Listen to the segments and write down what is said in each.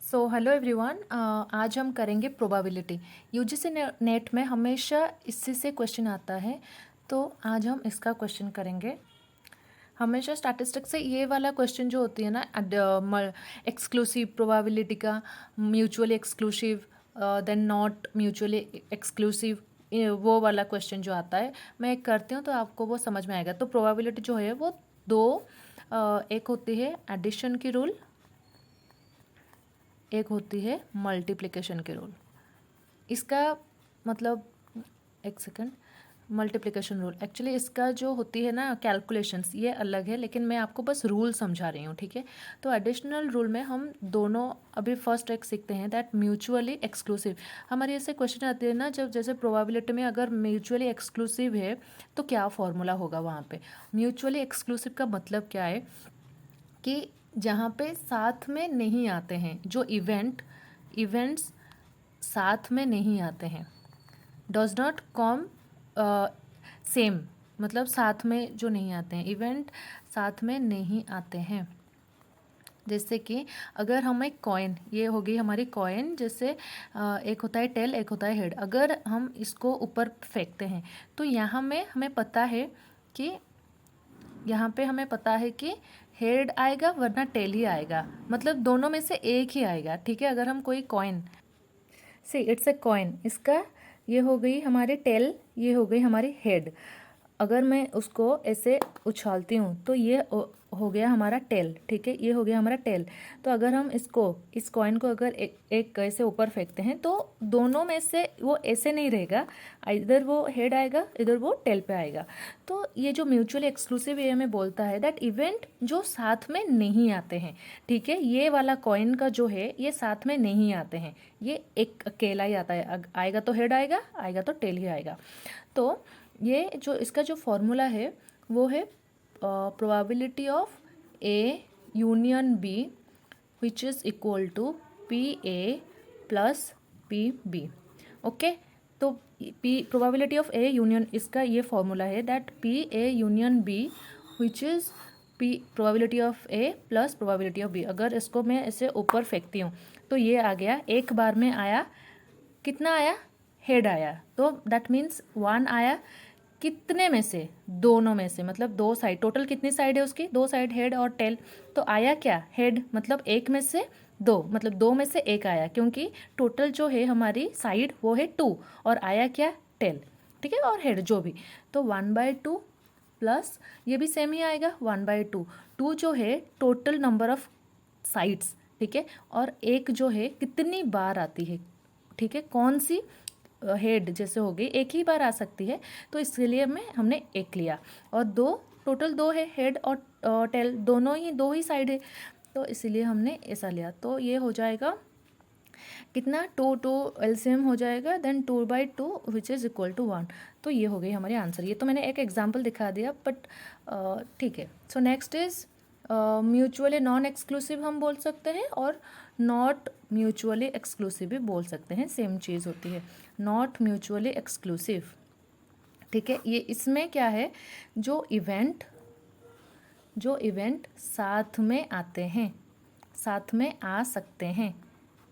So hello everyone, आज हम करेंगे प्रोबेबिलिटी। यूजीसी नेट में हमेशा इसी से क्वेश्चन आता है, तो आज हम इसका क्वेश्चन करेंगे। हमेशा स्टैटिस्टिक्स से ये वाला क्वेश्चन जो होती है ना, एक्सक्लूसिव प्रोबेबिलिटी का, mutually exclusive, then not mutually exclusive, वो वाला क्वेश्चन जो आता है मैं एक करती हूँ तो आपको वो समझ में आएगा। तो प्रोबेबिलिटी जो है वो दो, एक होती है एडिशन की रूल, एक होती है मल्टीप्लिकेशन के रूल। इसका मतलब, एक सेकंड, मल्टीप्लिकेशन रूल एक्चुअली इसका जो होती है ना कैलकुलेशंस, ये अलग है, लेकिन मैं आपको बस रूल समझा रही हूँ, ठीक है। तो एडिशनल रूल में हम दोनों अभी फर्स्ट एक सीखते हैं, दैट म्यूचुअली एक्सक्लूसिव। हमारी ऐसे क्वेश्चन आते हैं ना, जब जैसे प्रोबेबिलिटी में अगर म्यूचुअली एक्सक्लूसिव है तो क्या फॉर्मूला होगा वहाँ पे। म्यूचुअली एक्सक्लूसिव का मतलब क्या है कि जहाँ पे साथ में नहीं आते हैं, जो इवेंट्स साथ में नहीं आते हैं, डज नॉट कम सेम, मतलब साथ में जो नहीं आते हैं, इवेंट साथ में नहीं आते हैं। जैसे कि अगर हम एक कॉइन, ये हो गई हमारी कॉइन, जैसे एक होता है टेल, एक होता है हेड। अगर हम इसको ऊपर फेंकते हैं तो यहाँ में हमें पता है कि यहाँ पे हमें पता है कि हेड आएगा वरना टेल ही आएगा, मतलब दोनों में से एक ही आएगा, ठीक है। अगर हम कोई coin, see it's a coin, इसका ये हो गई हमारी टेल, ये हो गई हमारी हेड। अगर मैं उसको ऐसे उछालती हूँ तो ये हो गया हमारा टेल, ठीक है, ये हो गया हमारा टेल। तो अगर हम इस कॉइन को अगर एक ऐसे ऊपर फेंकते हैं तो दोनों में से वो ऐसे नहीं रहेगा, इधर वो हेड आएगा, इधर वो टेल पे आएगा। तो ये जो म्यूचुअली एक्सक्लूसिव ये हमें बोलता है दैट इवेंट जो साथ में नहीं आते हैं, ठीक है, ये वाला कॉइन का जो है ये साथ में नहीं आते हैं, ये एक अकेला ही आता है। आएगा तो हेड आएगा, आएगा तो टेल ही आएगा। तो ये जो इसका जो फॉर्मूला है वो है probability of A union B which is equal to P A plus P B. Okay, तो P probability of A union, इसका ये फॉर्मूला है that P A union B which is P probability of A plus probability of B. अगर इसको मैं ऐसे ऊपर फेंकती हूँ तो ये आ गया, एक बार में आया, कितना आया, हेड आया, तो दैट मीन्स 1 आया। कितने में से, दोनों में से, मतलब दो साइड, टोटल कितनी साइड है उसकी, दो साइड, हेड और टेल। तो आया क्या, हेड, मतलब एक में से दो, मतलब दो में से एक आया, क्योंकि टोटल जो है हमारी साइड वो है 2, और आया क्या, टेल, ठीक है, और हेड जो भी। तो 1/2 प्लस ये भी सेम ही आएगा 1/2। 2 जो है टोटल नंबर ऑफ साइड्स, ठीक है, और एक जो है कितनी बार आती है, ठीक है, कौन सी, हेड जैसे हो गई एक ही बार आ सकती है, तो इसलिए हमने एक लिया। और दो, टोटल दो है, हेड और टेल दोनों ही, दो ही साइड है, तो इसीलिए हमने ऐसा लिया। तो ये हो जाएगा कितना, 2 एलसीएम हो जाएगा, then 2/2 which is equal to 1। तो ये हो गई हमारी आंसर। ये तो मैंने एक एग्जाम्पल दिखा दिया, बट ठीक है। So next is mutually non exclusive हम बोल सकते हैं, और नॉट म्यूचुअली एक्सक्लूसिव भी बोल सकते हैं, सेम चीज़ होती है, नॉट म्यूचुअली एक्सक्लूसिव, ठीक है। ये इसमें क्या है, जो इवेंट साथ में आते हैं, साथ में आ सकते हैं,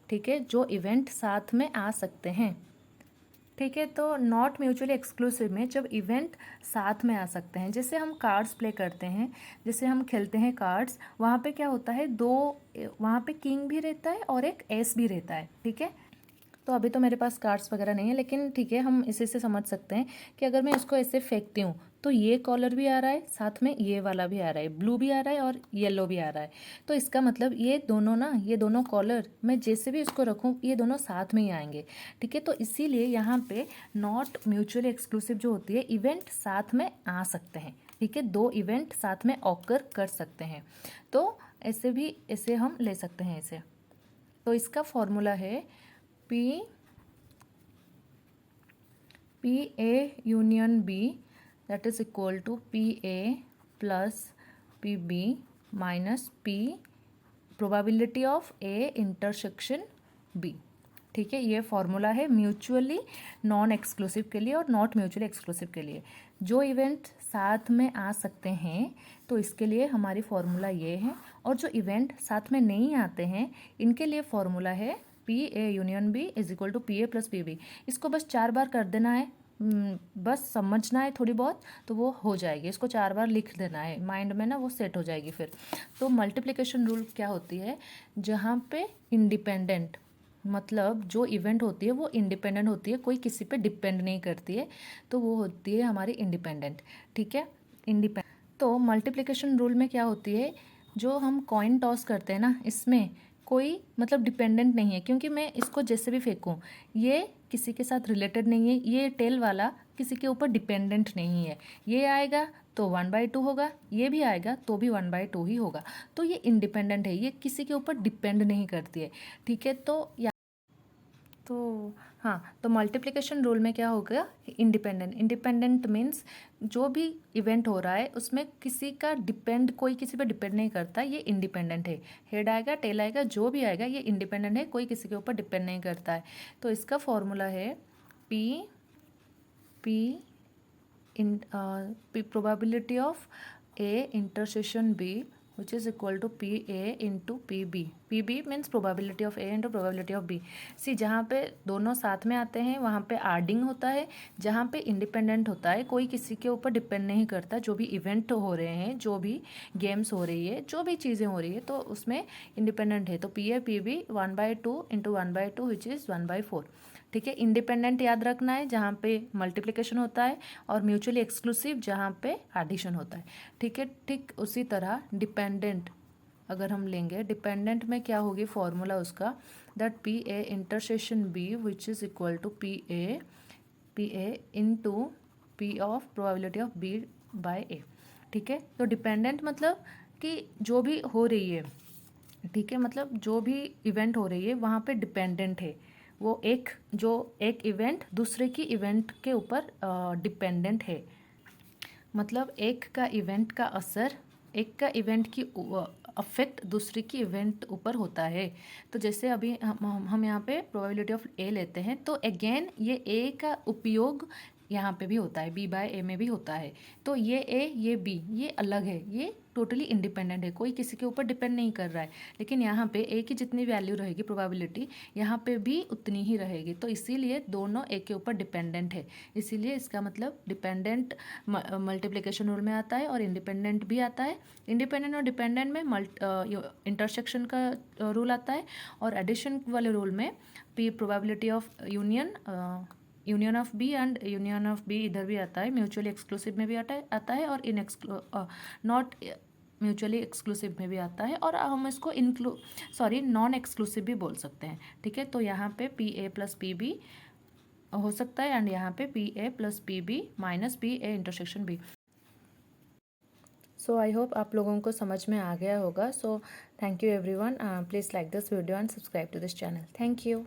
ठीक है, जो इवेंट साथ में आ सकते हैं, ठीक है। तो नॉट म्यूचुअली एक्सक्लूसिव में जब इवेंट साथ में आ सकते हैं, जैसे हम कार्ड्स प्ले करते हैं, जैसे हम खेलते हैं कार्ड्स, वहाँ पे क्या होता है, दो, वहाँ पे किंग भी रहता है और एक एस भी रहता है, ठीक है। तो अभी तो मेरे पास कार्ड्स वगैरह नहीं है, लेकिन ठीक है, हम इसी से समझ सकते हैं कि अगर मैं इसको ऐसे फेंकती हूँ तो ये कॉलर भी आ रहा है, साथ में ये वाला भी आ रहा है, ब्लू भी आ रहा है और येलो भी आ रहा है। तो इसका मतलब ये दोनों ना, ये दोनों कॉलर मैं जैसे भी इसको रखूँ ये दोनों साथ में ही आएंगे, ठीक है। तो इसीलिए यहाँ पे नॉट म्यूचुअली एक्सक्लूसिव जो होती है, इवेंट साथ में आ सकते हैं, ठीक है, दो इवेंट साथ में ऑकर कर सकते हैं। तो ऐसे भी, ऐसे हम ले सकते हैं इसे। तो इसका फॉर्मूला है P A union B that is equal to P A plus P B minus P probability of A intersection B, ठीक है। ये फॉर्मूला है म्यूचुअली नॉन एक्सक्लूसिव के लिए और नॉट म्यूचुअली एक्सक्लूसिव के लिए। जो इवेंट साथ में आ सकते हैं तो इसके लिए हमारी फॉर्मूला ये है, और जो इवेंट साथ में नहीं आते हैं इनके लिए फॉर्मूला है P A union B is equal to P A plus P B. इसको बस 4 बार कर देना है, बस समझना है थोड़ी बहुत तो वो हो जाएगी। इसको 4 बार लिख देना है माइंड में ना, वो सेट हो जाएगी फिर। तो मल्टीप्लिकेशन रूल क्या होती है, जहाँ पे इंडिपेंडेंट मतलब जो इवेंट होती है वो इंडिपेंडेंट होती है, कोई किसी पे डिपेंड नहीं करती है, तो वो होती है हमारी इंडिपेंडेंट। ठीक है, इंडिपेंडेंट। तो मल्टीप्लिकेशन रूल में क्या होती है, जो हम कॉइन टॉस करते हैं ना, इसमें कोई मतलब डिपेंडेंट नहीं है, क्योंकि मैं इसको जैसे भी फेंकूं ये किसी के साथ रिलेटेड नहीं है, ये टेल वाला किसी के ऊपर डिपेंडेंट नहीं है। ये आएगा तो 1/2 होगा, ये भी आएगा तो भी 1/2 ही होगा। तो ये इंडिपेंडेंट है, ये किसी के ऊपर डिपेंड नहीं करती है। ठीक है, तो हाँ, तो मल्टीप्लिकेशन रूल में क्या हो गया, इंडिपेंडेंट। इंडिपेंडेंट मीन्स जो भी इवेंट हो रहा है उसमें किसी का डिपेंड, कोई किसी पे डिपेंड नहीं करता, ये इंडिपेंडेंट है। हेड आएगा टेल आएगा जो भी आएगा ये इंडिपेंडेंट है, कोई किसी के ऊपर डिपेंड नहीं करता है। तो इसका फॉर्मूला है P in probability of A intersection B which is equal to P A into P B. P B means probability of A into probability of B. See, जहाँ पे दोनों साथ में आते हैं वहाँ पे आर्डिंग होता है, जहाँ पे इंडिपेंडेंट होता है, कोई किसी के ऊपर डिपेंड नहीं करता, जो भी इवेंट हो रहे हैं, जो भी गेम्स हो रही है, जो भी चीज़ें हो रही है, तो उसमें इंडिपेंडेंट है। तो P A P B 1/2 into 1/2 which is 1/4। ठीक है, इंडिपेंडेंट याद रखना है जहाँ पे मल्टीप्लिकेशन होता है, और म्यूचुअली एक्सक्लूसिव जहाँ पे एडिशन होता है। ठीक है, ठीक उसी तरह डिपेंडेंट अगर हम लेंगे, डिपेंडेंट में क्या होगी फॉर्मूला उसका, that P A intersection B which is equal to P A into P of probability of B by A. ठीक है, तो डिपेंडेंट मतलब कि जो भी हो रही है, ठीक है, मतलब जो भी इवेंट हो रही है वहाँ पे डिपेंडेंट है, वो एक इवेंट दूसरे की इवेंट के ऊपर डिपेंडेंट है। मतलब एक का इवेंट का असर, एक का इवेंट की अफेक्ट दूसरे की इवेंट ऊपर होता है। तो जैसे अभी हम यहाँ पे प्रोबेबिलिटी ऑफ ए लेते हैं, तो अगेन ये ए का उपयोग यहाँ पे भी होता है, बी बाय ए में भी होता है। तो ये ए ये बी ये अलग है, ये टोटली इंडिपेंडेंट है, कोई किसी के ऊपर डिपेंड नहीं कर रहा है। लेकिन यहाँ पे ए की जितनी वैल्यू रहेगी प्रोबेबिलिटी, यहाँ पे भी उतनी ही रहेगी। तो इसीलिए दोनों ए के ऊपर डिपेंडेंट है, इसीलिए इसका मतलब डिपेंडेंट मल्टीप्लिकेशन रूल में आता है और इंडिपेंडेंट भी आता है। इंडिपेंडेंट और डिपेंडेंट में इंटरसेक्शन का रूल आता है, और एडिशन वाले रूल में P probability of union of B and union of B इधर भी आता है, म्यूचुअली एक्सक्लूसिव में भी आता है और नॉट म्यूचुअली एक्सक्लूसिव में भी आता है, और हम इसको नॉन एक्सक्लूसिव भी बोल सकते हैं। ठीक है, तो यहाँ पे P A plus P B हो सकता है, एंड यहाँ पे P A plus P B minus P A intersection B. So I hope आप लोगों को समझ में आ गया होगा। So thank you everyone, please like this video and subscribe to this channel. Thank you.